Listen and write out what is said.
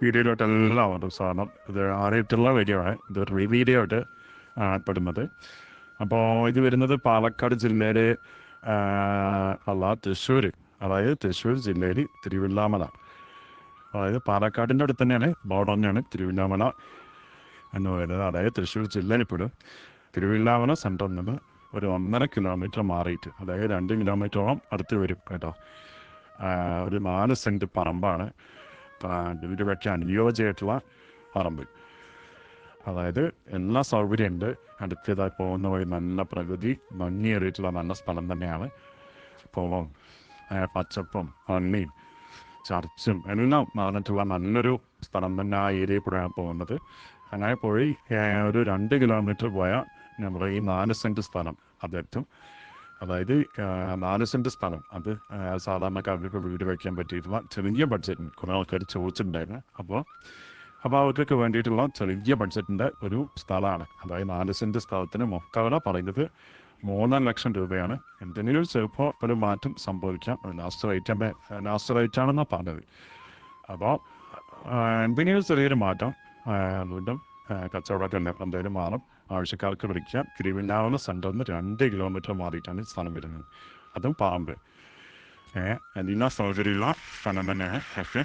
വീഡിയോയിലോട്ട് എല്ലാവരും സാധനം ഇത് ആദ്യമായിട്ടുള്ള വീഡിയോ ആണ്, ഇത് വീഡിയോ ആയിട്ട് പെടുന്നത്. അപ്പോൾ ഇത് വരുന്നത് പാലക്കാട് ജില്ലയിലെ അല്ല തൃശ്ശൂർ, അതായത് തൃശ്ശൂർ ജില്ലയിൽ തിരുവില്ലാമല, അതായത് പാലക്കാടിൻ്റെ അടുത്ത് തന്നെയാണ്, ബോർഡർ തന്നെയാണ് തിരുവില്ലാമല എന്ന് പറയുന്നത്. അതായത് തൃശ്ശൂർ ജില്ലയിൽ പെടും. തിരുവില്ലാമല സെൻറ്ററിൽ നിന്ന് ഒരു 1.5 കിലോമീറ്റർ മാറിയിട്ട്, അതായത് 2 കിലോമീറ്ററോളം അടുത്ത് വരും കേട്ടോ. ഒരു 4 സെൻറ്റ് പറമ്പാണ്, വീട് വെക്കാൻ അനുയോജ്യമായിട്ടുള്ള പറമ്പ്. അതായത് എല്ലാ സൗകര്യമുണ്ട്, അടുത്തതായി പോകുന്ന വഴി നല്ല പ്രകൃതി ഭംഗിയേറിയിട്ടുള്ള നല്ല സ്ഥലം തന്നെയാണ്. പോവും പച്ചപ്പും മണ്ണിയും ചർച്ചും എല്ലാം നടന്നിട്ടുള്ള നല്ലൊരു സ്ഥലം തന്നെ ആ ഏരിയയിൽ കൂടെയാണ് പോകുന്നത്. അങ്ങനെ പോയി ഒരു 2 കിലോമീറ്റർ പോയാൽ നമ്മുടെ ഈ 4 സെൻറ്റ് സ്ഥലം അതെത്തും. അതായത് 4 സെൻറ്റ് സ്ഥലം അത് സാധാരണക്കാർക്ക് വീട് വയ്ക്കാൻ പറ്റിയിട്ടുള്ള ചെറിയ ബഡ്ജറ്റിന് കുറേ ആൾക്കാർ ചോദിച്ചിട്ടുണ്ടായിരുന്നു. അപ്പോൾ അവർക്കൊക്കെ വേണ്ടിയിട്ടുള്ള ചെറിയ ബഡ്ജറ്റിൻ്റെ ഒരു സ്ഥലമാണ്. അതായത് 4 സെൻറ്റ് സ്ഥലത്തിന് മൊത്തവില പറയുന്നത് 3,00,000 രൂപയാണ്. എന്തെങ്കിലും ചിലപ്പോൾ ഒരു മാറ്റം സംഭവിക്കാം, ലാസ്റ്റ് റേറ്റാണെന്നാണ് പറഞ്ഞത്. അപ്പോൾ എന്തെങ്കിലും ചെറിയൊരു മാറ്റം വീണ്ടും കച്ചവടമൊക്കെ എന്തെങ്കിലും മാറും, ആവശ്യക്കാർക്ക് വിളിക്കാം. തിരുവല്ലാമല സെൻറ്ററിൽ നിന്ന് 2 കിലോമീറ്റർ മാറിയിട്ടാണ് സ്ഥലം വരുന്നത്, അതും പാമ്പ്. എല്ലാ സൗകര്യമുള്ള സ്ഥലം തന്നെയാണ്. പക്ഷേ